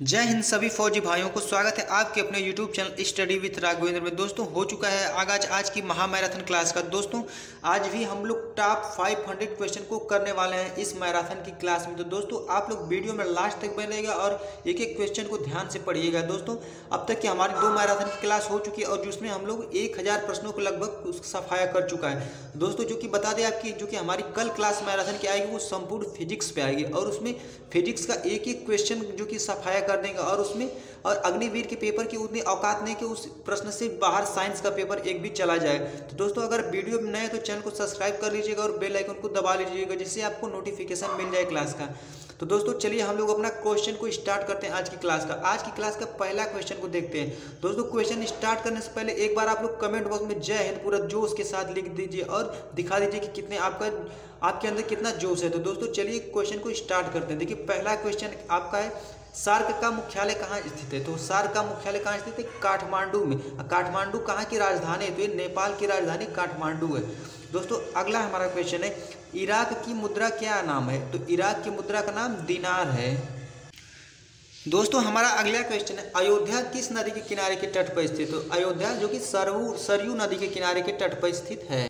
जय हिंद सभी फौजी भाइयों को स्वागत है आपके अपने YouTube channel study with Raghavendra में। दोस्तों हो चुका है आगाज आज की महामैराथन क्लास का। दोस्तों आज भी हम लोग टॉप 500 क्वेश्चन को करने वाले हैं इस मैराथन की क्लास में। तो दोस्तों आप लोग वीडियो में लास्ट तक बने रहिएगा और एक एक क्वेश्चन को ध्यान से पढ़िएगा। दोस्तों अब तक की हमारी 2 मैराथन की क्लास हो चुकी है और जिसमें हम लोग 1000 प्रश्नों को लगभग सफाया कर चुका है। दोस्तों जो कि बता दें आपकी जो कि हमारी कल क्लास मैराथन की आएगी वो संपूर्ण फिजिक्स पे आएगी और उसमें फिजिक्स का एक एक क्वेश्चन जो कि सफाया कर देंगे और उसमें और अग्निवीर के पेपर की उतनी औकात नहीं कि उस प्रश्न से बाहर साइंस का पेपर एक भी चला जाए। तो दोस्तों अगर वीडियो में नए तो चैनल को सब्सक्राइब कर लीजिएगा और बेल आइकन को दबा लीजिएगा जिससे आपको नोटिफिकेशन मिल जाए क्लास का। तो दोस्तों चलिए हम लोग अपना क्वेश्चन को स्टार्ट करते हैं आज की क्लास का। आज की क्लास का पहला क्वेश्चन को देखते हैं। दोस्तों क्वेश्चन स्टार्ट करने से पहले एक बार आप लोग कमेंट बॉक्स में जय हिंद पूरा जोश के साथ लिख दीजिए और दिखा दीजिए कि कितने आपके अंदर कितना जोश है। तो दोस्तों चलिए क्वेश्चन को स्टार्ट करते हैं। देखिए पहला क्वेश्चन आपका है सार्क का मुख्यालय कहाँ स्थित है। तो सार्क का मुख्यालय कहाँ स्थित है? काठमांडू में। काठमांडू कहाँ की राजधानी है? तो ये नेपाल की राजधानी काठमांडू है। दोस्तों अगला हमारा क्वेश्चन है इराक की मुद्रा क्या नाम है? तो इराक की मुद्रा का नाम दिनार है। दोस्तों हमारा अगला क्वेश्चन है अयोध्या किस नदी के किनारे के तट पर स्थित है? तो अयोध्या जो कि सरयू नदी के किनारे के तट पर स्थित है।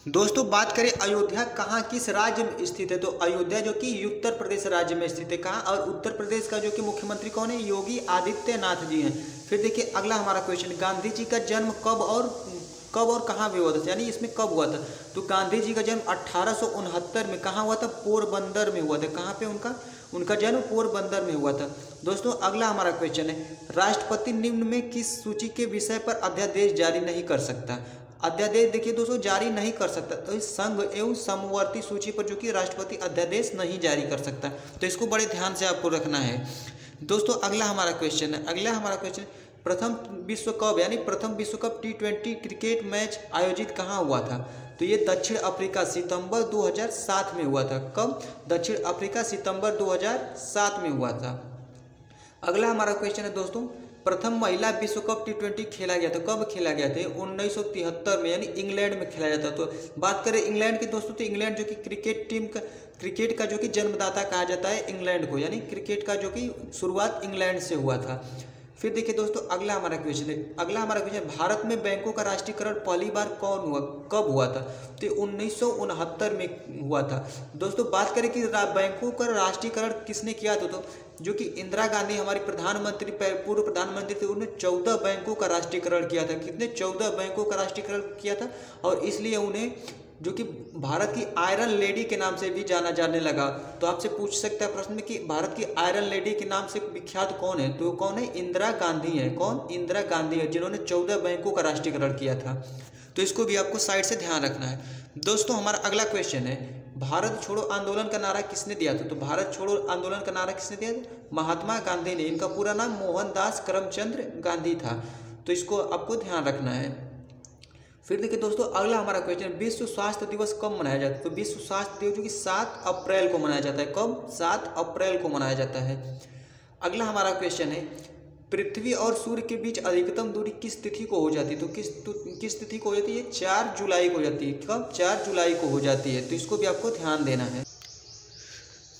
दोस्तों बात करें अयोध्या कहाँ किस राज्य में स्थित है? तो अयोध्या जो कि उत्तर प्रदेश राज्य में स्थित है। कहाँ? और उत्तर प्रदेश का जो कि मुख्यमंत्री कौन है? योगी आदित्यनाथ जी हैं। फिर देखिए अगला हमारा क्वेश्चन गांधी जी का जन्म कब और कहाँ भी हुआ था, यानी इसमें कब हुआ था? तो गांधी जी का जन्म 1869 में कहाँ हुआ था? पोरबंदर में हुआ था। कहाँ पे उनका जन्म पोरबंदर में हुआ था। दोस्तों अगला हमारा क्वेश्चन है राष्ट्रपति निम्न में किस सूची के विषय पर अध्यादेश जारी नहीं कर सकता? अध्यादेश देखिए दोस्तों जारी नहीं कर सकता तो इस संघ एवं समवर्ती सूची पर जो कि राष्ट्रपति अध्यादेश नहीं जारी कर सकता। तो इसको बड़े ध्यान से आपको रखना है। दोस्तों अगला हमारा क्वेश्चन है प्रथम विश्व कप यानी प्रथम विश्व कप T20 क्रिकेट मैच आयोजित कहाँ हुआ था? तो ये दक्षिण अफ्रीका सितंबर 2007 में हुआ था। कब? दक्षिण अफ्रीका सितंबर 2007 में हुआ था। अगला हमारा क्वेश्चन है दोस्तों प्रथम महिला विश्व कप T20 खेला गया था। कब खेला गया था? 1973 में यानी इंग्लैंड में खेला जाता। तो बात करें इंग्लैंड की दोस्तों तो इंग्लैंड जो कि क्रिकेट का जो कि जन्मदाता कहा जाता है इंग्लैंड को, यानी क्रिकेट का जो कि शुरुआत इंग्लैंड से हुआ था। फिर देखिए दोस्तों अगला हमारा क्वेश्चन भारत में बैंकों का राष्ट्रीयकरण पहली बार कब हुआ था? तो 1969 में हुआ था। दोस्तों बात करें कि बैंकों का राष्ट्रीयकरण किसने किया था? तो जो कि इंदिरा गांधी हमारी पूर्व प्रधानमंत्री थे, उन्होंने 14 बैंकों का राष्ट्रीयकरण किया था। कितने? 14 बैंकों का राष्ट्रीयकरण किया था और इसलिए उन्हें जो कि भारत की आयरन लेडी के नाम से भी जाना जाने लगा। तो आपसे पूछ सकता है प्रश्न में कि भारत की आयरन लेडी के नाम से विख्यात कौन है? तो कौन है? इंदिरा गांधी है। कौन? इंदिरा गांधी है जिन्होंने 14 बैंकों का राष्ट्रीयकरण किया था। तो इसको भी आपको साइड से ध्यान रखना है। दोस्तों हमारा अगला क्वेश्चन है भारत छोड़ो आंदोलन का नारा किसने दिया था? तो भारत छोड़ो आंदोलन का नारा किसने दिया था? महात्मा गांधी ने। इनका पूरा नाम मोहनदास करमचंद गांधी था। तो इसको आपको ध्यान रखना है। फिर देखिए दोस्तों अगला हमारा क्वेश्चन विश्व स्वास्थ्य दिवस कब मनाया जाता है? तो विश्व स्वास्थ्य दिवस जो कि 7 अप्रैल को मनाया जाता है। कब? 7 अप्रैल को मनाया जाता है। अगला हमारा क्वेश्चन है पृथ्वी और सूर्य के बीच अधिकतम दूरी किस तिथि को हो जाती है? तो किस तिथि को हो जाती है? 4 जुलाई को हो जाती है। कब? 4 जुलाई को हो जाती है। तो इसको भी आपको ध्यान देना है।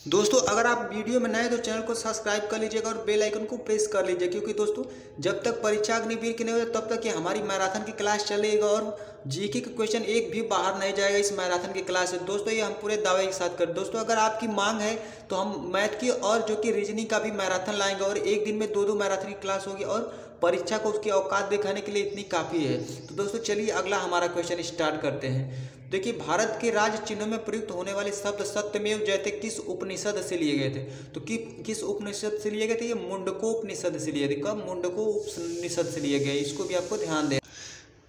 दोस्तों अगर आप वीडियो में नए तो चैनल को सब्सक्राइब कर लीजिएगा और बेल आइकन को प्रेस कर लीजिए क्योंकि दोस्तों जब तक परीक्षा अग्निवीर की नहीं हो तब तक ये हमारी मैराथन की क्लास चलेगा और जीके का क्वेश्चन एक भी बाहर नहीं जाएगा इस मैराथन की क्लास से। दोस्तों ये हम पूरे दावे के साथ कर दोस्तों अगर आपकी मांग है तो हम मैथ की और जो कि रीजनिंग का भी मैराथन लाएंगे और एक दिन में 2 मैराथन की क्लास होगी और परीक्षा को उसकी औकात दिखाने के लिए इतनी काफ़ी है। तो दोस्तों चलिए अगला हमारा क्वेश्चन स्टार्ट करते हैं। देखिए भारत के राज्य चिन्हों में प्रयुक्त होने वाले शब्द सत्यमेव जयते किस उपनिषद से लिए गए थे? तो किस उपनिषद से लिए गए थे? ये मुंडकोपनिषद से लिए थे। कब? मुंडकोपनिषद से लिए गए। इसको भी आपको ध्यान दें।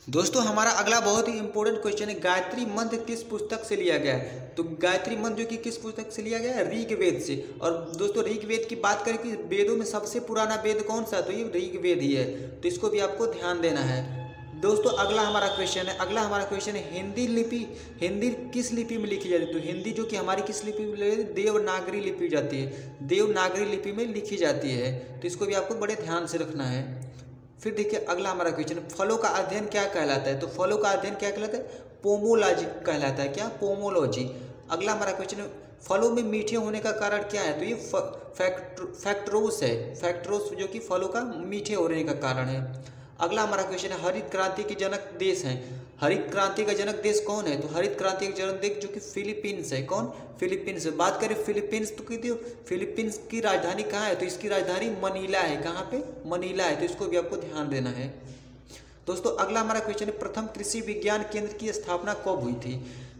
दोस्तों हमारा अगला बहुत ही इंपॉर्टेंट क्वेश्चन है गायत्री मंत्र किस पुस्तक से लिया गया है? तो गायत्री मंत्र जो कि किस पुस्तक से लिया गया है? ऋग्वेद से। और दोस्तों ऋग्वेद की बात करें कि वेदों में सबसे पुराना वेद कौन सा? तो ये ऋग्वेद ही है। तो इसको भी आपको ध्यान देना है। दोस्तों अगला हमारा क्वेश्चन है हिंदी किस लिपि में लिखी जाती है? तो हिंदी जो कि हमारी किस लिपि में? देवनागरी लिपि जाती है। देवनागरी लिपि में लिखी जाती है। तो इसको भी आपको बड़े ध्यान से रखना है। फिर देखिए अगला हमारा क्वेश्चन फलों का अध्ययन क्या कहलाता है? तो फलों का अध्ययन क्या कहलाता है? पोमोलॉजी कहलाता है। क्या? पोमोलॉजी। अगला हमारा क्वेश्चन है फलों में मीठे होने का कारण क्या है? तो ये फैक्टरोस है, फैक्टरोस जो कि फलों का मीठे होने का कारण है। अगला हमारा क्वेश्चन है, हरित क्रांति के जनक देश हैं। हरित क्रांति का जनक देश कौन है? तो हरित क्रांति का जनक देश जो कि फिलीपींस है। कौन? फिलीपींस। बात करें फिलीपींस तो कहते हो फिलीपींस की राजधानी कहाँ है? तो इसकी राजधानी मनीला है। कहाँ पे? मनीला है। तो इसको भी आपको ध्यान देना है। दोस्तों अगला हमारा क्वेश्चन है, प्रथम कृषि विज्ञान केंद्र की स्थापना कब हुई थी?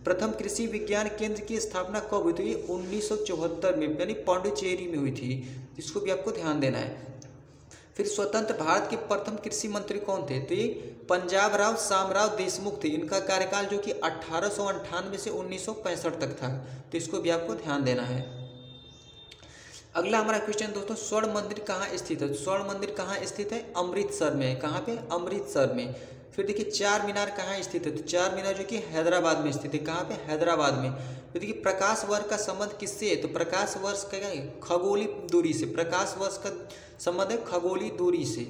प्रथम कृषि विज्ञान केंद्र की स्थापना कब हुई थी? 1974 में, यानी पांडिचेरी में हुई थी। इसको भी आपको ध्यान देना है। फिर स्वतंत्र भारत के प्रथम कृषि मंत्री कौन थे? तो ये पंजाब राव शामराव देशमुख थे। इनका कार्यकाल जो कि 1898 से 1965 तक था। तो इसको भी आपको ध्यान देना है। अगला हमारा क्वेश्चन दोस्तों, स्वर्ण मंदिर कहाँ स्थित है? स्वर्ण मंदिर कहाँ स्थित है? अमृतसर में। कहाँ पे? अमृतसर में। फिर देखिए चार मीनार कहाँ स्थित है? तो चार मीनार जो कि हैदराबाद में स्थित है। कहाँ पे? हैदराबाद में। तो देखिए प्रकाश वर्ष का संबंध किससे है? तो प्रकाश वर्ष का क्या है? खगोलीय दूरी से। प्रकाश वर्ष का संबंध है खगोलीय दूरी से।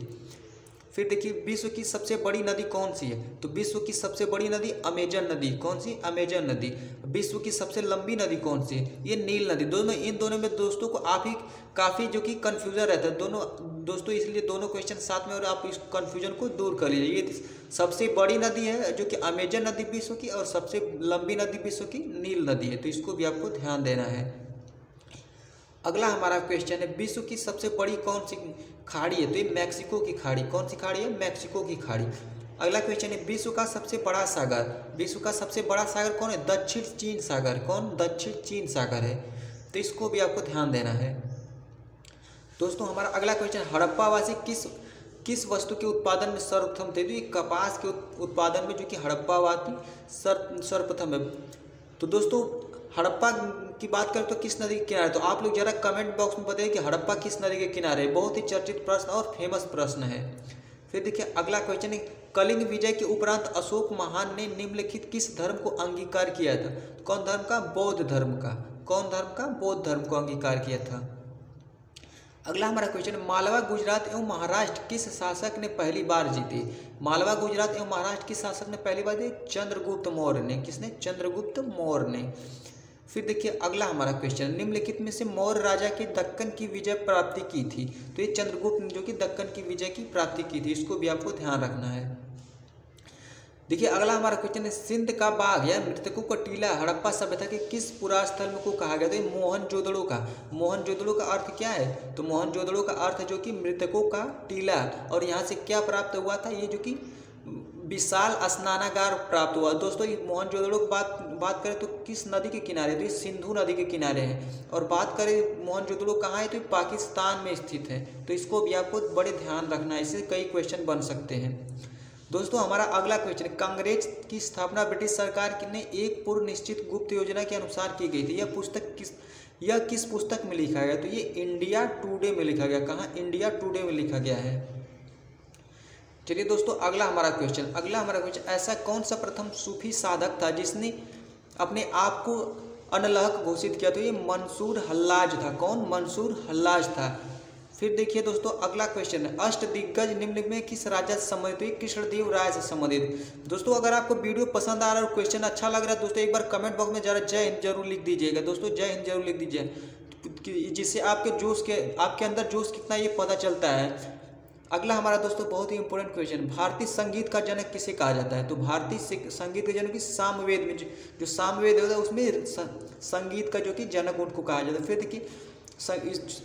फिर देखिए विश्व की सबसे बड़ी नदी कौन सी है? तो विश्व की सबसे बड़ी नदी अमेजन नदी। कौन सी? अमेजन नदी। विश्व की सबसे लंबी नदी कौन सी? ये नील नदी। दोनों, इन दोनों में दोस्तों को आप ही काफ़ी जो कि कन्फ्यूजन रहता है दोनों दोस्तों, इसलिए दोनों क्वेश्चन साथ में और आप इस कन्फ्यूजन को दूर कर लीजिए। ये सबसे बड़ी नदी है जो कि अमेजन नदी विश्व की, और सबसे लंबी नदी विश्व की नील नदी है। तो इसको भी आपको ध्यान देना है। अगला हमारा क्वेश्चन है, विश्व की सबसे बड़ी कौन सी खाड़ी है? तो ये मैक्सिको की खाड़ी। कौन सी खाड़ी है? मैक्सिको की खाड़ी। अगला क्वेश्चन है, विश्व का सबसे बड़ा सागर। विश्व का सबसे बड़ा सागर कौन है? दक्षिण चीन सागर। कौन? दक्षिण चीन सागर है। तो इसको भी आपको ध्यान देना है। दोस्तों हमारा अगला क्वेश्चन, हड़प्पावासी किस वस्तु के उत्पादन में सर्वप्रथम थे? तो ये कपास के उत्पादन में जो कि हड़प्पावासी सर्वप्रथम है। तो दोस्तों हड़प्पा की बात करें तो किस नदी के किनारे? तो आप लोग जरा कमेंट बॉक्स में बताइए कि हड़प्पा किस नदी के किनारे है। बहुत ही चर्चित प्रश्न और फेमस प्रश्न है। फिर देखिए अगला क्वेश्चन है, कलिंग विजय के उपरांत अशोक महान ने निम्नलिखित किस धर्म को अंगीकार किया था? कौन धर्म का? बौद्ध धर्म का। कौन धर्म का? बौद्ध धर्म को अंगीकार किया था। अगला हमारा क्वेश्चन, मालवा गुजरात एवं महाराष्ट्र किस शासक ने पहली बार जीते? मालवा गुजरात एवं महाराष्ट्र किस शासक ने पहली बार जीते? चंद्रगुप्त मौर्य ने। किसने? चंद्रगुप्त मौर्य ने। फिर देखिए अगला हमारा क्वेश्चन, निम्नलिखित में से मौर्य राजा की दक्कन की विजय प्राप्ति की थी? तो ये चंद्रगुप्त ने जो कि दक्कन की विजय की प्राप्ति की थी। इसको भी आपको ध्यान रखना है। देखिए अगला हमारा क्वेश्चन है, सिंध का बाघ या मृतकों का टीला हड़प्पा सभ्यता के किस पुरास्थल को कहा गया? तो मोहनजोदड़ो का। मोहनजोदड़ो का अर्थ क्या है? तो मोहनजोदड़ो का अर्थ जो कि मृतकों का टीला। और यहाँ से क्या प्राप्त हुआ था? ये जो कि विशाल स्नानागार प्राप्त हुआ। दोस्तों ये मोहनजोदड़ो की बात करें तो किस नदी के किनारे? तो ये सिंधु नदी के किनारे है। और बात करें मोहनजोदड़ो कहाँ है? तो पाकिस्तान में स्थित है। तो इसको भी आपको बड़े ध्यान रखना है, इससे कई क्वेश्चन बन सकते हैं। दोस्तों हमारा अगला क्वेश्चन, कांग्रेस की स्थापना ब्रिटिश सरकार ने एक पूर्व निश्चित गुप्त योजना के अनुसार की गई थी। यह किस पुस्तक में लिखा गया? तो ये इंडिया टुडे में लिखा गया। कहाँ? इंडिया टुडे में लिखा गया है। चलिए दोस्तों अगला हमारा क्वेश्चन, ऐसा कौन सा प्रथम सूफी साधक था जिसने अपने आप को अनलहक घोषित किया? तो ये मंसूर हल्लाज था। कौन? मंसूर हल्लाज था। फिर देखिए दोस्तों अगला क्वेश्चन है, अष्टदिग्गज निम्न में किस राजा से संबंधित? कृष्णदेव राय से संबंधित। दोस्तों अगर आपको वीडियो पसंद आ रहा है और क्वेश्चन अच्छा लग रहा है दोस्तों, एक बार कमेंट बॉक्स में जरा जय हिंद जरूर लिख दीजिएगा। दोस्तों जय हिंद जरूर लिख दीजिए, जिससे आपके अंदर जोश कितना ये पता चलता है। अगला हमारा दोस्तों बहुत ही इंपॉर्टेंट क्वेश्चन, भारतीय संगीत का जनक किसे कहा जाता है? तो भारतीय संगीत का जनक सामवेद में जो सामवेद होता है उसमें संगीत का जो कि जनक उनको कहा जाता है। फिर देखिए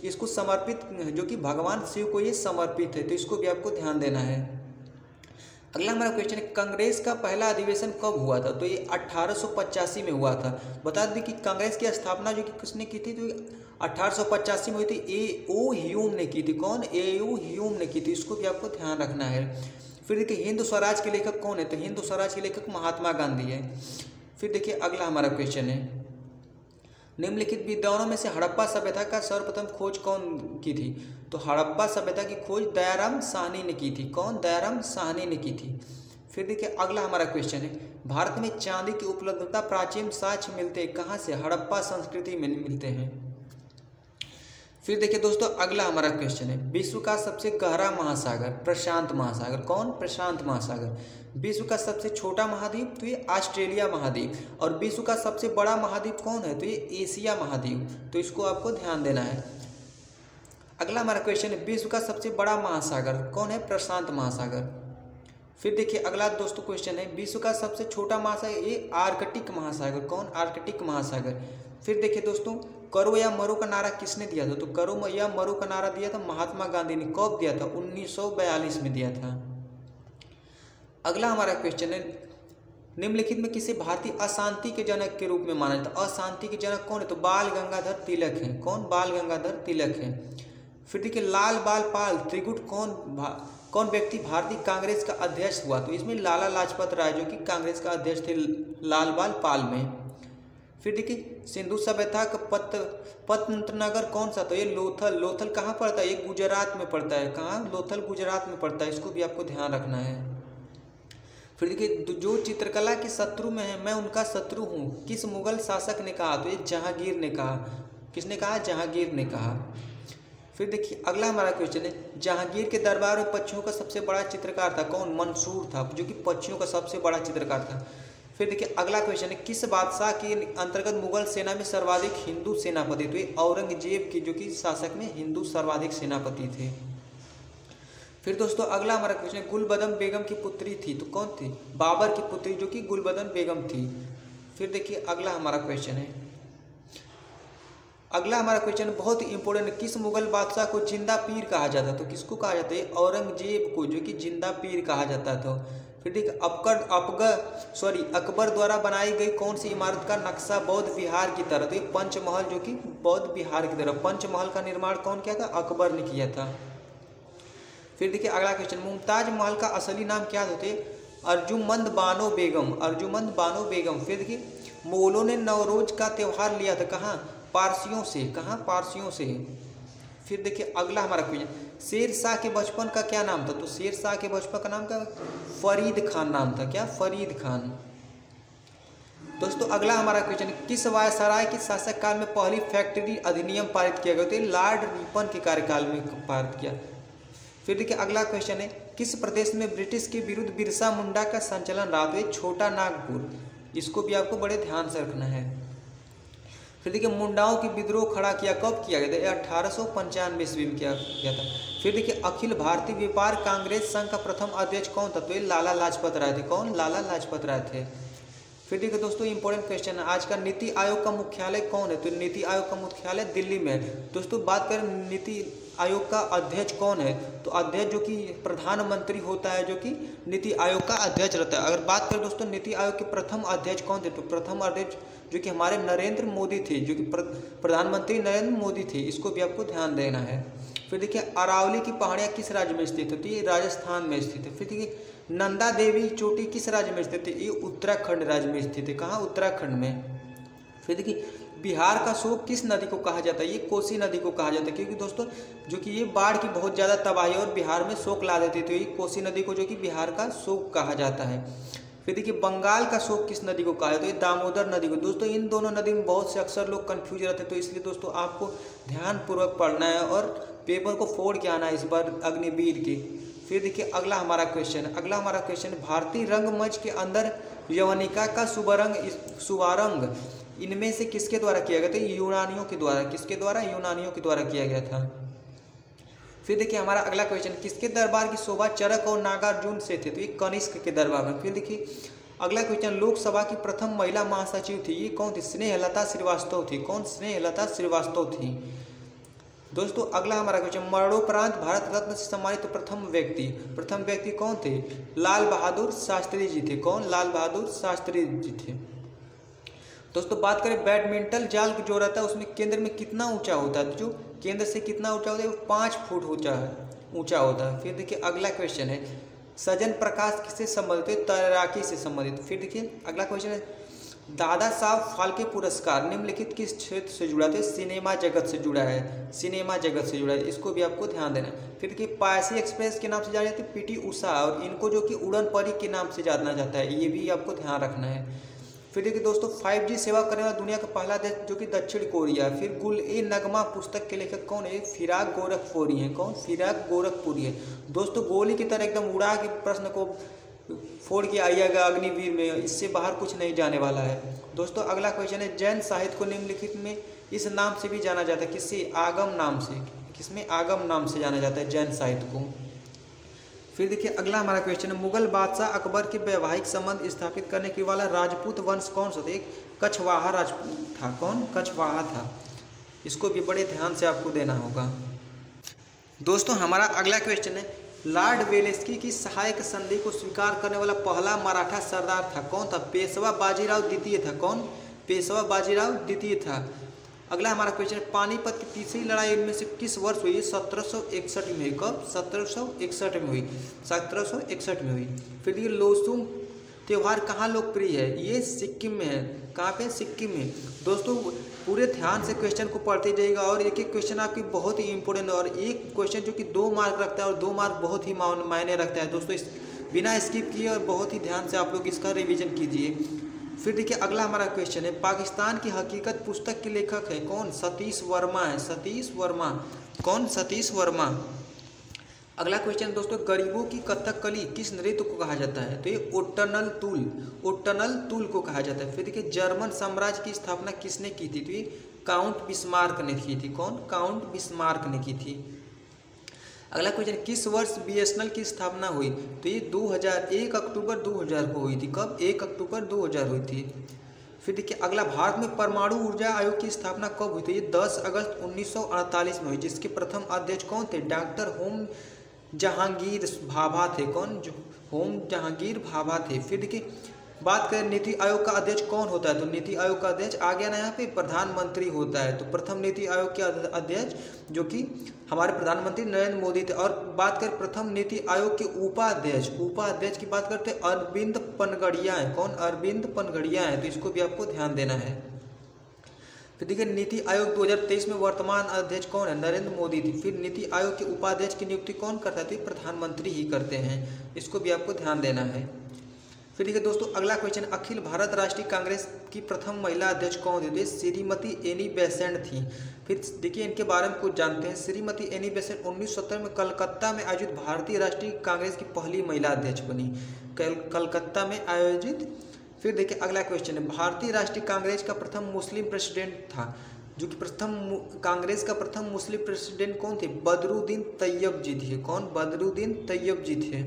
इसको समर्पित जो कि भगवान शिव को ये समर्पित है। तो इसको भी आपको ध्यान देना है। अगला हमारा क्वेश्चन है, कांग्रेस का पहला अधिवेशन कब हुआ था? तो ये 1885 में हुआ था। बता दें कि कांग्रेस की स्थापना जो कि किसने की थी? तो 1885 में हुई थी। A.O. ह्यूम ने की थी। कौन? A.O. ह्यूम ने की थी। इसको भी आपको ध्यान रखना है। फिर देखिए हिंद स्वराज के लेखक कौन है? तो हिंद स्वराज के लेखक महात्मा गांधी है। फिर देखिए अगला हमारा क्वेश्चन है, निम्नलिखित विद्वानों में से हड़प्पा सभ्यता का सर्वप्रथम खोज कौन की थी? तो हड़प्पा सभ्यता की खोज दयाराम साहनी ने की थी। कौन? दयाराम साहनी ने की थी। फिर देखिए अगला हमारा क्वेश्चन है, भारत में चांदी की उपलब्धता प्राचीन साक्ष्य मिलते हैं कहाँ से? हड़प्पा संस्कृति में मिलते हैं। फिर देखिए दोस्तों, अगला हमारा क्वेश्चन है, विश्व का सबसे गहरा महासागर प्रशांत महासागर कौन? प्रशांत महासागर। विश्व का सबसे छोटा महाद्वीप, तो ये ऑस्ट्रेलिया महाद्वीप। और विश्व का सबसे बड़ा महाद्वीप कौन है? तो ये एशिया महाद्वीप। तो इसको आपको ध्यान देना है। अगला हमारा क्वेश्चन है, विश्व का सबसे बड़ा महासागर कौन है? प्रशांत महासागर। फिर देखिए अगला दोस्तों क्वेश्चन है, विश्व का सबसे छोटा महासागर, ये आर्कटिक महासागर कौन? आर्कटिक महासागर। फिर देखिए दोस्तों, करो या मरो का नारा किसने दिया था? तो करो या मरो का नारा दिया था महात्मा गांधी ने। कब दिया था? 1942 में दिया था। अगला हमारा क्वेश्चन है, निम्नलिखित में किसे भारतीय अशांति के जनक के रूप में माना जाता है? अशांति के जनक कौन है? तो बाल गंगाधर तिलक है। कौन? बाल गंगाधर तिलक है। फिर देखिए, लाल बाल पाल त्रिगुट कौन व्यक्ति भारतीय कांग्रेस का अध्यक्ष हुआ? तो इसमें लाला लाजपत राय जो कि कांग्रेस का अध्यक्ष थे लाल बाल पाल में। फिर देखिए, सिंधु सभ्यता का पतनगर कौन सा? तो ये लोथल। लोथल कहाँ पड़ता है? ये गुजरात में पड़ता है। कहाँ? लोथल गुजरात में पड़ता है। इसको भी आपको ध्यान रखना है। फिर देखिए, जो चित्रकला के शत्रु में है मैं उनका शत्रु हूँ, किस मुगल शासक ने कहा? तो ये जहांगीर ने कहा। किसने कहा? जहांगीर ने कहा। फिर देखिए अगला हमारा क्वेश्चन है, जहांगीर के दरबार में पक्षियों का सबसे बड़ा चित्रकार था कौन? मंसूर था, जो कि पक्षियों का सबसे बड़ा चित्रकार था। फिर देखिए अगला क्वेश्चन है, किस बादशाह के अंतर्गत मुगल सेना में सर्वाधिक हिंदू सेनापति थे? औरंगजेब की, जो कि शासक में हिंदू सर्वाधिक सेनापति थे। फिर दोस्तों अगला हमारा क्वेश्चन है, गुलबदन बेगम की पुत्री थी तो कौन थी? बाबर की पुत्री, जो कि गुलबदन बेगम थी। फिर देखिए अगला हमारा क्वेश्चन है, अगला हमारा क्वेश्चन बहुत ही इंपॉर्टेंट है, किस मुगल बादशाह को जिंदा पीर कहा जाता? तो किसको कहा जाता है? औरंगजेब को, जो कि जिंदा पीर कहा जाता था। फिर देखिए अकबर द्वारा बनाई गई कौन सी इमारत का नक्शा बौद्ध विहार की तरह? तो ये पंचमहल, जो कि बौद्ध विहार की तरह। पंचमहल का निर्माण कौन किया था? अकबर ने किया था। फिर देखिए अगला क्वेश्चन, मुमताज महल का असली नाम क्या होते? अर्जुमंद बानो बेगम। अर्जुमंद बानो बेगम। फिर देखिए, मुगलों ने नवरोज का त्यौहार लिया था कहाँ? पारसियों से। कहाँ? पारसियों से। फिर देखिए अगला हमारा क्वेश्चन, शेर शाह के बचपन का क्या नाम था? तो शेर शाह के बचपन का नाम क्या? फरीद खान नाम था। क्या? फरीद खान। दोस्तों अगला हमारा क्वेश्चन, किस वायसराय के शासक काल में पहली फैक्ट्री अधिनियम पारित किया गया? तो लॉर्ड रिपन के कार्यकाल में पारित किया। फिर देखिए अगला क्वेश्चन है, किस प्रदेश में ब्रिटिश के विरुद्ध बिरसा मुंडा का संचलन रहा? तो छोटा नागपुर। इसको भी आपको बड़े ध्यान से रखना है। फिर देखिए, मुंडाओं की विद्रोह खड़ा किया कब किया गया था? 1895 ईस्वी में किया गया था। फिर देखिए, अखिल भारतीय व्यापार कांग्रेस संघ का प्रथम अध्यक्ष कौन था? तो ये लाला लाजपत राय थे। कौन? लाला लाजपत राय थे। फिर देखिए दोस्तों, इंपॉर्टेंट क्वेश्चन है आज का, नीति आयोग का मुख्यालय कौन है? तो नीति आयोग का मुख्यालय दिल्ली में है। दोस्तों बात करें नीति आयोग का अध्यक्ष कौन है? तो अध्यक्ष जो कि प्रधानमंत्री होता है, जो कि नीति आयोग का अध्यक्ष रहता है। अगर बात करें दोस्तों नीति आयोग के प्रथम अध्यक्ष कौन थे? तो प्रथम अध्यक्ष जो कि हमारे नरेंद्र मोदी थे, जो कि प्रधानमंत्री नरेंद्र मोदी थे। इसको भी आपको ध्यान देना है। फिर देखिए, अरावली की पहाड़ियाँ किस राज्य में स्थित है? तो ये राजस्थान में स्थित है। फिर देखिए, नंदा देवी चोटी किस राज्य में स्थित है? ये उत्तराखंड राज्य में स्थित है। कहाँ? उत्तराखंड में। फिर देखिए, बिहार का शोक किस नदी को कहा जाता है? ये कोसी नदी को कहा जाता है, क्योंकि दोस्तों जो कि ये बाढ़ की बहुत ज़्यादा तबाही और बिहार में शोक ला देती है, तो ये कोसी नदी को जो कि बिहार का शोक कहा जाता है। फिर देखिए, बंगाल का शोक किस नदी को कहा जाता है? तो ये दामोदर नदी को। दोस्तों इन दोनों नदी में बहुत से अक्सर लोग कन्फ्यूज रहते हैं, तो इसलिए दोस्तों आपको ध्यानपूर्वक पढ़ना है और पेपर को फोड़ के आना है इस बार अग्निवीर की। फिर देखिए अगला हमारा क्वेश्चन भारतीय रंगमंच के अंदर यवनिका का शुभारंभ इनमें से किसके द्वारा किया गया था? यूनानियों के द्वारा। किसके द्वारा? यूनानियों के द्वारा किया गया था। फिर देखिए हमारा अगला क्वेश्चन, किसके दरबार की शोभा चरक और नागार्जुन से थे? तो ये कनिष्क के दरबार में। फिर देखिए अगला क्वेश्चन, लोकसभा की प्रथम महिला महासचिव थी, ये कौन थी? स्नेहलता श्रीवास्तव थी। कौन? स्नेहलता श्रीवास्तव थी। दोस्तों अगला हमारा क्वेश्चन, मरणोपरांत भारत रत्न से सम्मानित प्रथम व्यक्ति कौन थे? लाल बहादुर शास्त्री जी थे। कौन? लाल बहादुर शास्त्री जी थे। दोस्तों बात करें बैडमिंटन जाल जो रहता है उसमें केंद्र में कितना ऊंचा होता है? जो केंद्र से कितना ऊंचा होता है? वो 5 फुट ऊंचा होता है। फिर देखिए अगला क्वेश्चन है, सजन प्रकाश किससे संबंधित है? तैराकी से संबंधित। फिर देखिए अगला क्वेश्चन है, दादा साहब फाल्के पुरस्कार निम्नलिखित किस क्षेत्र से जुड़ा है? सिनेमा जगत से जुड़ा है। सिनेमा जगत से जुड़ा है, इसको भी आपको ध्यान देना है। फिर देखिए, पायसी एक्सप्रेस के नाम से जाना जाता है पीटी उषा, और इनको जो कि उड़न परी के नाम से जाना जाता है, ये भी आपको ध्यान रखना है। फिर देखिए दोस्तों 5G सेवा करने वाला दुनिया का पहला देश जो कि दक्षिण कोरिया। फिर गुल-ए-नगमा पुस्तक के लेखक कौन है? फिराक गोरखपुरी हैं। कौन? फिराक गोरखपुरी है। दोस्तों गोली की तरह एकदम उड़ा के प्रश्न को फोड़ के आइएगा अग्निवीर में, इससे बाहर कुछ नहीं जाने वाला है। दोस्तों अगला क्वेश्चन है, जैन साहित्य को निम्नलिखित में इस नाम से भी जाना जाता है, किससे? आगम नाम से। किसमें? आगम नाम से जाना जाता है जैन साहित्य को। फिर देखिए अगला हमारा क्वेश्चन है, मुगल बादशाह अकबर के वैवाहिक संबंध स्थापित करने के वाला राजपूत वंश कौन सा था? एक कछवाहा राजपूत था। कौन? कछवाहा था। इसको भी बड़े ध्यान से आपको देना होगा। दोस्तों हमारा अगला क्वेश्चन है, लॉर्ड वेलेस्की की सहायक संधि को स्वीकार करने वाला पहला मराठा सरदार था। कौन था? पेशवा बाजीराव द्वितीय था। कौन? पेशवा बाजीराव द्वितीय था। अगला हमारा क्वेश्चन है, पानीपत की तीसरी लड़ाई इनमें से किस वर्ष हुई? 1761 में हुई। कब? 1761 में हुई। 1761 में हुई। फिर ये लोसुम त्यौहार कहाँ लोकप्रिय है? ये सिक्किम में है। कहाँ पे? सिक्किम में। दोस्तों पूरे ध्यान से क्वेश्चन को पढ़ते जाइएगा और एक एक क्वेश्चन आपकी बहुत ही इंपॉर्टेंट है और एक क्वेश्चन जो कि 2 मार्क रखता है और 2 मार्क बहुत ही मायने रखता है। दोस्तों इस बिना स्किप किए और बहुत ही ध्यान से आप लोग इसका रिवीजन कीजिए। फिर देखिए अगला हमारा क्वेश्चन है, पाकिस्तान की हकीकत पुस्तक के लेखक है कौन? सतीश वर्मा है। सतीश वर्मा। कौन? सतीश वर्मा। अगला क्वेश्चन दोस्तों, गरीबों की कथकली किस नृत्य को कहा जाता है? तो ये ओट्टनल तूल। ओट्टनल तूल को कहा जाता है। फिर देखिए जर्मन साम्राज्य की स्थापना किसने की थी? तो ये काउंट बिस्मार्क ने की थी। कौन? काउंट बिस्मार्क ने की थी। अगला क्वेश्चन, किस वर्ष बीएसएनएल की स्थापना हुई? तो ये 1 अक्टूबर 2000 को हुई थी। कब? 1 अक्टूबर 2000 हुई थी। फिर देखिए अगला, भारत में परमाणु ऊर्जा आयोग की स्थापना कब हुई थी? ये 10 अगस्त 1948 में हुई, जिसके प्रथम अध्यक्ष कौन थे? डॉक्टर होम जहांगीर भाभा थे। कौन? होम जहांगीर भाभा थे। फिर देखिए बात करें नीति आयोग का अध्यक्ष कौन होता है? तो नीति आयोग का अध्यक्ष आ गया ना यहाँ पे, प्रधानमंत्री होता है। तो प्रथम नीति आयोग के अध्यक्ष जो कि हमारे प्रधानमंत्री नरेंद्र मोदी थे। और बात करें प्रथम नीति आयोग के उपाध्यक्ष की बात करते हैं, अरविंद पनगड़िया है। कौन? अरविंद पनगड़िया है। तो इसको भी आपको ध्यान देना है। फिर देखिए नीति आयोग 2023 में वर्तमान अध्यक्ष कौन है? नरेंद्र मोदी थी। फिर नीति आयोग के उपाध्यक्ष की नियुक्ति कौन करता है? तो प्रधानमंत्री ही करते हैं। इसको भी आपको ध्यान देना है। फिर देखिए दोस्तों अगला क्वेश्चन, अखिल भारत राष्ट्रीय कांग्रेस की प्रथम महिला अध्यक्ष कौन थी? श्रीमती एनी बेसेंट थी। फिर देखिए इनके बारे में कुछ जानते हैं। श्रीमती एनी बेसेंट 1970 में कलकत्ता में आयोजित भारतीय राष्ट्रीय कांग्रेस की पहली महिला अध्यक्ष बनी। कलकत्ता में आयोजित। फिर देखिए अगला क्वेश्चन है, भारतीय राष्ट्रीय कांग्रेस का प्रथम मुस्लिम प्रेसिडेंट था, जो कि कांग्रेस का प्रथम मुस्लिम प्रेसिडेंट कौन थे? बदरुद्दीन तैयब जी थे। कौन? बदरुद्दीन तैयब जी थे।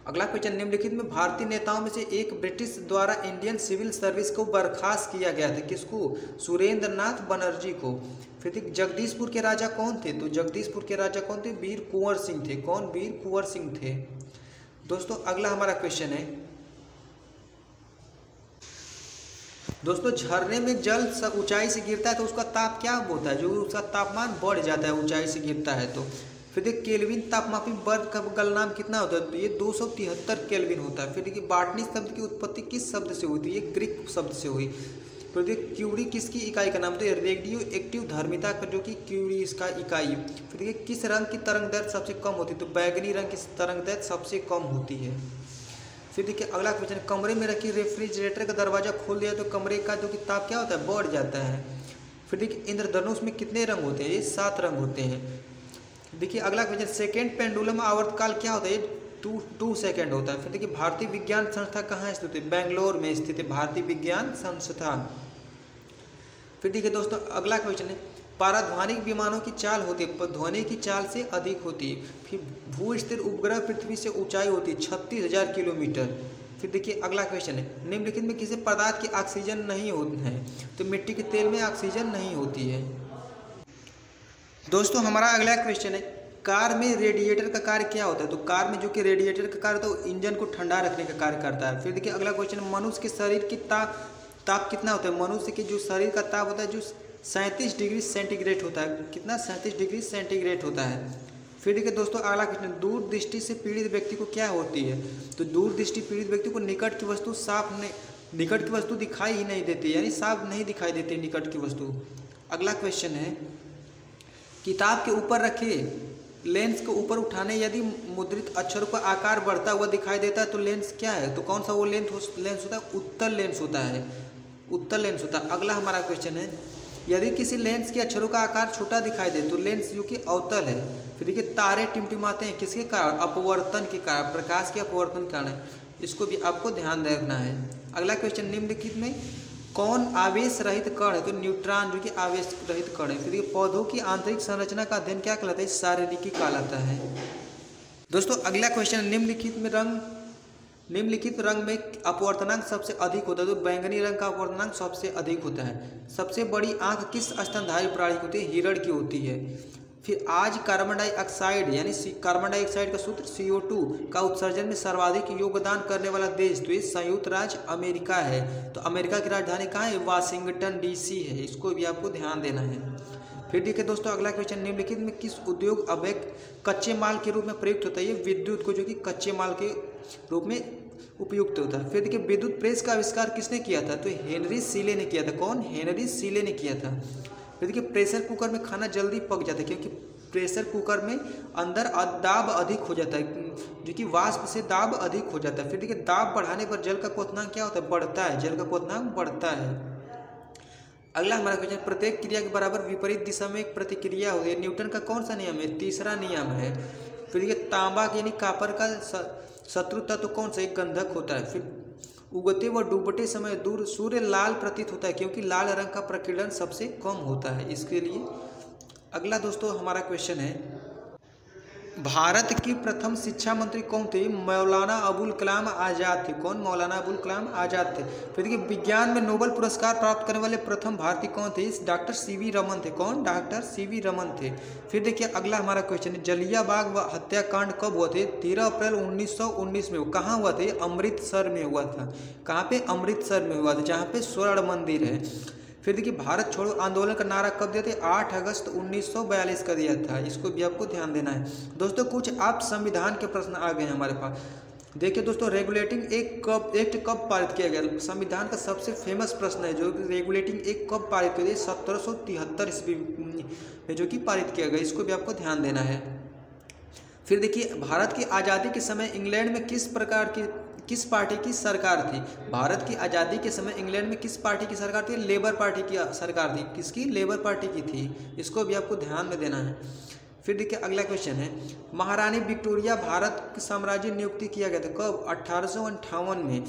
अगला क्वेश्चन, निम्नलिखित में भारतीय नेताओं में से एक ब्रिटिश द्वारा इंडियन सिविल सर्विस को बर्खास्त किया गया था। किसको? सुरेंद्र नाथ बनर्जी को। फिर जगदीशपुर के राजा कौन थे? तो जगदीशपुर के राजा कौन थे? वीर कुंवर सिंह थे। कौन? वीर कुंवर सिंह थे। दोस्तों अगला हमारा क्वेश्चन है, दोस्तों झरने में जल ऊंचाई से गिरता है तो उसका ताप क्या होता है? जो उसका तापमान बढ़ जाता है ऊंचाई से गिरता है तो। फिर देखिए केल्विन तापमापी बर्फ का गलनांक कितना होता है? तो ये 273 केल्विन होता है। फिर देखिए बाटनी शब्द की उत्पत्ति किस शब्द से हुई थी? ये ग्रीक शब्द से हुई। फिर देखिए क्यूरी किसकी इकाई का नाम? तो रेडियो एक्टिव धर्मिता का जो कि क्यूरी इसका इकाई। फिर देखिए किस रंग की तरंग दैर्घ्य सबसे कम होती है? तो बैगनी रंग की तरंग दैर्घ्य सबसे कम होती है। फिर देखिए अगला क्वेश्चन, कमरे में रखी रेफ्रिजरेटर का दरवाजा खोल दिया तो कमरे का जो कि ताप क्या होता है? बढ़ जाता है। फिर देखिए इंद्रधनुष में कितने रंग होते हैं? ये 7 रंग होते हैं। देखिए अगला क्वेश्चन, सेकेंड पेंडुलम आवर्तकाल क्या होता है? 2 सेकेंड होता है। फिर देखिए भारतीय विज्ञान संस्था कहाँ स्थित है? बेंगलोर में स्थित है भारतीय विज्ञान संस्थान। फिर देखिए दोस्तों अगला क्वेश्चन है, पाराध्वनिक विमानों की चाल होती है ध्वनि की चाल से अधिक होती है। फिर भू स्थिर उपग्रह पृथ्वी से ऊंचाई होती है 36,000 किलोमीटर। फिर देखिए अगला क्वेश्चन है, निम्नलिखित में किसी पदार्थ की ऑक्सीजन नहीं होती है? तो मिट्टी के तेल में ऑक्सीजन नहीं होती है। दोस्तों हमारा अगला क्वेश्चन है, कार में रेडिएटर का कार्य क्या होता है? तो कार में जो कि रेडिएटर का कार्य होता है इंजन को ठंडा रखने का कार्य करता है। फिर देखिए अगला क्वेश्चन, मनुष्य के शरीर की ताप कितना होता है? मनुष्य के जो शरीर का ताप होता है जो 37 डिग्री सेंटीग्रेड होता है। कितना? 37 डिग्री सेंटीग्रेड होता है। फिर देखिए दोस्तों अगला क्वेश्चन, दूर दृष्टि से पीड़ित व्यक्ति को क्या होती है? तो दूर दृष्टि पीड़ित व्यक्ति को निकट की वस्तु दिखाई ही नहीं देती, यानी साफ नहीं दिखाई देती निकट की वस्तु। अगला क्वेश्चन है, किताब के ऊपर रखे लेंस को ऊपर उठाने यदि मुद्रित अक्षरों का आकार बढ़ता हुआ दिखाई देता है तो लेंस क्या है? तो कौन सा वो लेंस होता है? उत्तल लेंस होता है, उत्तल लेंस होता है। अगला हमारा क्वेश्चन है, यदि किसी लेंस के अक्षरों का आकार छोटा दिखाई दे तो लेंस जो कि अवतल है। फिर देखिए तारे टिमटिमाते हैं किसके कारण? अपवर्तन के कारण, प्रकाश के अपवर्तन के कारण। इसको भी आपको ध्यान रखना है। अगला क्वेश्चन, निम्नलिखित में कौन आवेश रहित कण है? तो न्यूट्रॉन जो कि आवेश रहित कण है। फिर देखिए पौधों की आंतरिक संरचना का अध्ययन क्या कहलाता है? शारीरिकी कहलाता है। दोस्तों अगला क्वेश्चन, निम्नलिखित रंग में अपवर्तनांक सबसे अधिक होता है? तो बैंगनी रंग का अपवर्तनांक सबसे अधिक होता है। सबसे बड़ी आंख किस स्तनधारी प्राणी की होती है? हिरण की होती है। फिर आज कार्बन डाइऑक्साइड यानी कार्बन डाइऑक्साइड का सूत्र CO2 का उत्सर्जन में सर्वाधिक योगदान करने वाला देश तो ये संयुक्त राज्य अमेरिका है। तो अमेरिका की राजधानी कहाँ है? वाशिंगटन DC है। इसको भी आपको ध्यान देना है। फिर देखिए दोस्तों अगला क्वेश्चन, निम्नलिखित में किस उद्योग अवैध कच्चे माल के रूप में प्रयुक्त होता है? ये विद्युत को जो कि कच्चे माल के रूप में उपयुक्त होता है। फिर देखिए विद्युत प्रेस का आविष्कार किसने किया था? तो हेनरी सीले ने किया था। कौन? हेनरी सीले ने किया था। फिर देखिए प्रेशर कुकर में खाना जल्दी पक जाता है क्योंकि प्रेशर कुकर में अंदर दाब अधिक हो जाता है, जो कि वाष्प से दाब अधिक हो जाता है। फिर देखिए दाब बढ़ाने पर जल का क्वथनांक क्या होता है? बढ़ता है, जल का क्वथनांक बढ़ता है। अगला हमारा क्वेश्चन, प्रत्येक क्रिया के बराबर विपरीत दिशा में एक प्रतिक्रिया होती है। न्यूटन का कौन सा नियम है? तीसरा नियम है। फिर देखिए तांबा यानी कॉपर का शत्रु तत्व कौन सा? एक गंधक होता है। फिर उगते व डूबते समय दूर सूर्य लाल प्रतीत होता है क्योंकि लाल रंग का प्रकीर्णन सबसे कम होता है इसके लिए। अगला दोस्तों हमारा क्वेश्चन है, भारत की प्रथम शिक्षा मंत्री कौन थे? मौलाना अबुल कलाम आज़ाद थे। कौन? मौलाना अबुल कलाम आज़ाद थे। फिर देखिए विज्ञान में नोबेल पुरस्कार प्राप्त करने वाले प्रथम भारतीय कौन थे? डॉक्टर CV रमन थे। कौन? डॉक्टर CV रमन थे। फिर देखिए अगला हमारा क्वेश्चन है, जलियांवाला बाग हत्याकांड कब हुआ थे? 13 अप्रैल 1919 में। कहाँ हुआ था? अमृतसर में हुआ था। कहाँ पे? अमृतसर में हुआ था, जहाँ पे स्वर्ण मंदिर है। फिर देखिए भारत छोड़ो आंदोलन का नारा कब दिया था? 8 अगस्त 1942 का दिया था। इसको भी आपको ध्यान देना है। दोस्तों कुछ आप संविधान के प्रश्न आ गए हैं हमारे पास। देखिए दोस्तों रेगुलेटिंग एक्ट कब पारित किया गया? संविधान का सबसे फेमस प्रश्न है जो रेगुलेटिंग एक्ट कब पारित किया गया? 1773 ईस्वी में जो कि पारित किया गया। इसको भी आपको ध्यान देना है। फिर देखिए भारत की आज़ादी के समय इंग्लैंड में किस पार्टी की सरकार थी? भारत की आज़ादी के समय इंग्लैंड में किस पार्टी की सरकार थी? लेबर पार्टी की सरकार थी। किसकी? लेबर पार्टी की थी। इसको भी आपको ध्यान में देना है। फिर देखिए अगला क्वेश्चन है, महारानी विक्टोरिया भारत साम्राज्य नियुक्ति किया गया था कब? 1858 में।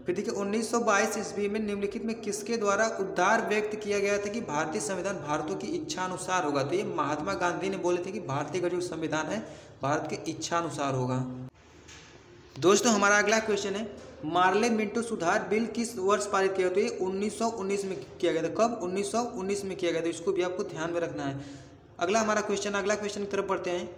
फिर देखिए 1922 ईस्वी में निम्नलिखित में किसके द्वारा उद्गार व्यक्त किया गया था कि भारतीय संविधान भारतीयों की इच्छा अनुसार होगा? तो ये महात्मा गांधी ने बोले थे कि भारतीय का जो संविधान है भारत के इच्छा अनुसार होगा। दोस्तों हमारा अगला क्वेश्चन है, मार्ले मिंटो सुधार बिल किस वर्ष पारित किया गया? तो ये 1919 में किया गया था। कब? 1919 में किया गया था। इसको भी आपको ध्यान में रखना है। अगला क्वेश्चन की तरफ बढ़ते हैं।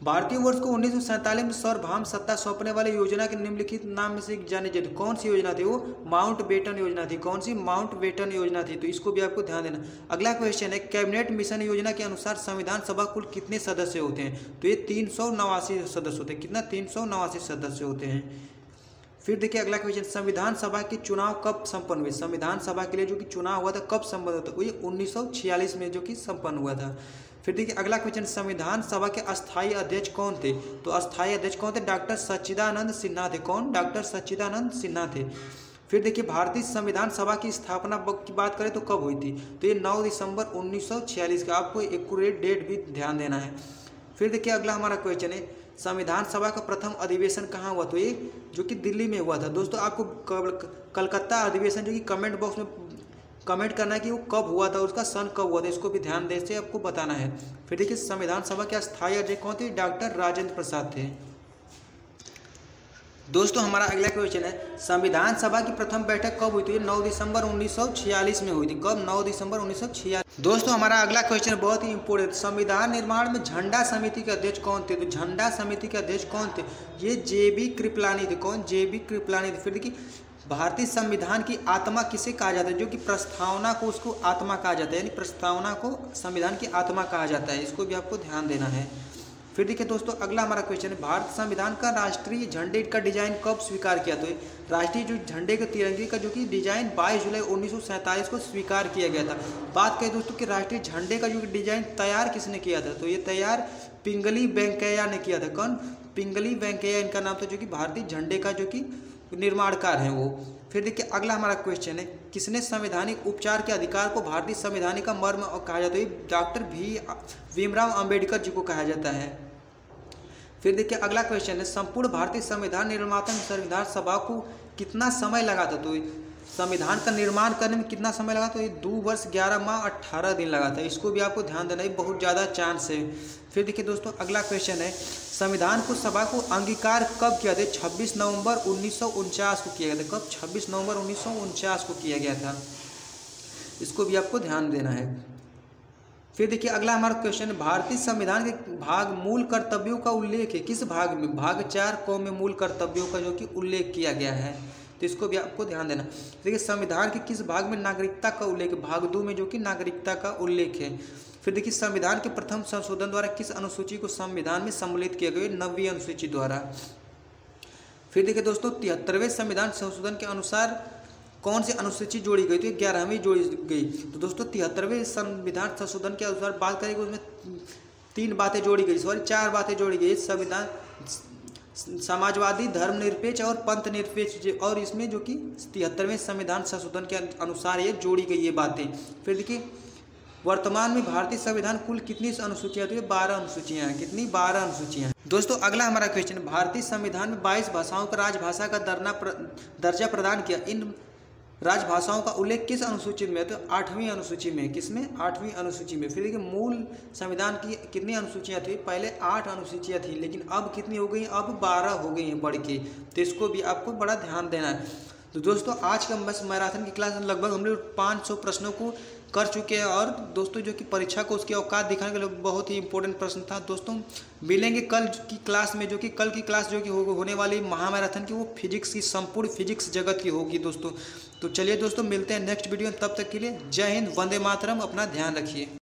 भारतीय वर्ष को 1947 में सार्वभौम सत्ता सौंपने वाली योजना के निम्नलिखित नाम में से जानी जाती है। कौन सी योजना थी? वो माउंटबेटन योजना थी। कौन सी? माउंटबेटन योजना थी। तो इसको भी आपको ध्यान देना। अगला क्वेश्चन है, कैबिनेट मिशन योजना के अनुसार संविधान सभा कुल कितने सदस्य होते हैं? तो ये 389 सदस्य होते हैं। कितना? 389 सदस्य होते हैं। फिर देखिए अगला क्वेश्चन, संविधान सभा के चुनाव कब संपन्न हुए? संविधान सभा के लिए जो कि चुनाव हुआ था कब संपन्न हुआ था? वो ये 1946 में जो कि संपन्न हुआ था। फिर देखिए अगला क्वेश्चन, संविधान सभा के अस्थायी अध्यक्ष कौन थे? तो अस्थायी अध्यक्ष कौन थे? डॉक्टर सच्चिदानंद सिन्हा थे। कौन? डॉक्टर सच्चिदानंद सिन्हा थे। फिर देखिए भारतीय संविधान सभा की स्थापना की बात करें तो कब हुई थी? तो ये 9 दिसंबर 1946 का। आपको एक्यूरेट डेट भी ध्यान देना है। फिर देखिए अगला हमारा क्वेश्चन है, संविधान सभा का प्रथम अधिवेशन कहाँ हुआ? तो ये जो कि दिल्ली में हुआ था। दोस्तों आपको कलकत्ता अधिवेशन जो कि कमेंट बॉक्स में कमेंट करना है कि वो कब हुआ था, उसका सन कब हुआ था, इसको भी ध्यान दे से आपको बताना है। फिर देखिए संविधान सभा के अस्थायी अध्यक्ष कौन थे? डॉक्टर राजेंद्र प्रसाद थे। दोस्तों हमारा अगला क्वेश्चन है, संविधान सभा की प्रथम बैठक कब हुई थी? 9 दिसंबर 1946 में हुई थी। कब? 9 दिसंबर 1946। दोस्तों हमारा अगला क्वेश्चन बहुत ही इंपॉर्टेंट, संविधान निर्माण में झंडा समिति के अध्यक्ष कौन थे? तो झंडा समिति के अध्यक्ष कौन थे? ये JB कृपलानी थे। कौन? JB कृपलानी थे। फिर देखिए भारतीय संविधान की आत्मा किसे कहा जाता है? जो कि प्रस्तावना को उसको आत्मा कहा जाता है, यानी प्रस्तावना को संविधान की आत्मा कहा जाता है। इसको भी आपको ध्यान देना है। फिर देखिए दोस्तों अगला हमारा क्वेश्चन है, भारत संविधान का राष्ट्रीय झंडे का डिजाइन कब स्वीकार किया? तो राष्ट्रीय जो झंडे के तिरंगे का जो कि डिजाइन 22 जुलाई 1947 को स्वीकार किया गया था। बात करें दोस्तों कि राष्ट्रीय झंडे का जो डिजाइन तैयार किसने किया था? तो ये तैयार पिंगली वेंकैया ने किया था। कौन? पिंगली वेंकैया इनका नाम था, जो कि भारतीय झंडे का जो कि निर्माणकार हैं वो। फिर देखिए अगला हमारा क्वेश्चन है, किसने संवैधानिक उपचार के अधिकार को भारतीय संविधान का मर्म कहा जाता है? डॉक्टर भीमराव अंबेडकर जी को कहा जाता है। फिर देखिए अगला क्वेश्चन है, संपूर्ण भारतीय संविधान निर्माता संविधान सभा को कितना समय लगा था? तो संविधान का निर्माण करने में कितना समय लगा? तो ये 2 वर्ष 11 माह 18 दिन लगा था। इसको भी आपको ध्यान देना है, बहुत ज़्यादा चांस है। फिर देखिए दोस्तों अगला क्वेश्चन है, संविधान को सभा को अंगीकार कब किया था? 26 नवंबर 1949 को किया गया था। कब? 26 नवंबर 1949 को किया गया था। इसको भी आपको ध्यान देना है। फिर देखिए अगला हमारा क्वेश्चन है, भारतीय संविधान के भाग मूल कर्तव्यों का उल्लेख है किस भाग में? भाग 4 क में मूल कर्तव्यों का जो कि उल्लेख किया गया है, तो इसको भी आपको ध्यान देना। देखिए संविधान के किस भाग में नागरिकता का उल्लेख है? भाग 2 में जो कि नागरिकता का उल्लेख है। फिर देखिए संविधान के प्रथम संशोधन द्वारा किस अनुसूची को संविधान में सम्मिलित किया गया? 9वीं अनुसूची द्वारा। फिर देखिए दोस्तों 73वें संविधान संशोधन के अनुसार कौन सी अनुसूची जोड़ी गई? तो 11वीं जोड़ी गई। तो दोस्तों 73वें संविधान संशोधन के अनुसार बात करेंगे, उसमें 4 बातें जोड़ी गई। संविधान समाजवादी, धर्मनिरपेक्ष और पंथ निरपेक्ष, और इसमें जो कि 73वें संविधान संशोधन के अनुसार ये जोड़ी गई ये बातें। फिर देखिए वर्तमान में भारतीय संविधान कुल कितनी अनुसूचियाँ? तो 12 अनुसूचियाँ हैं। कितनी? 12 अनुसूचियाँ। दोस्तों अगला हमारा क्वेश्चन, भारतीय संविधान में 22 भाषाओं को राजभाषा का दर्जा प्रदान किया। इन राजभाषाओं का उल्लेख किस अनुसूची में? तो 8वीं अनुसूची में। किसमें? 8वीं अनुसूची में। फिर देखिए मूल संविधान की कितनी अनुसूचियाँ थी? पहले 8 अनुसूचियाँ थी, लेकिन अब कितनी हो गई? अब 12 हो गई हैं बढ़ के। तो इसको भी आपको बड़ा ध्यान देना है। तो दोस्तों आज का बस मैराथन की क्लास लगभग हम लोग 500 प्रश्नों को कर चुके हैं, और दोस्तों जो कि परीक्षा को उसकी औकात दिखाने के लिए बहुत ही इंपॉर्टेंट प्रश्न था। दोस्तों मिलेंगे कल की क्लास में, जो कि कल की क्लास जो कि होने वाली महामैराथन की, वो फिजिक्स की, संपूर्ण फिजिक्स जगत की होगी दोस्तों। तो चलिए दोस्तों मिलते हैं नेक्स्ट वीडियो, तब तक के लिए जय हिंद, वंदे मातरम, अपना ध्यान रखिए।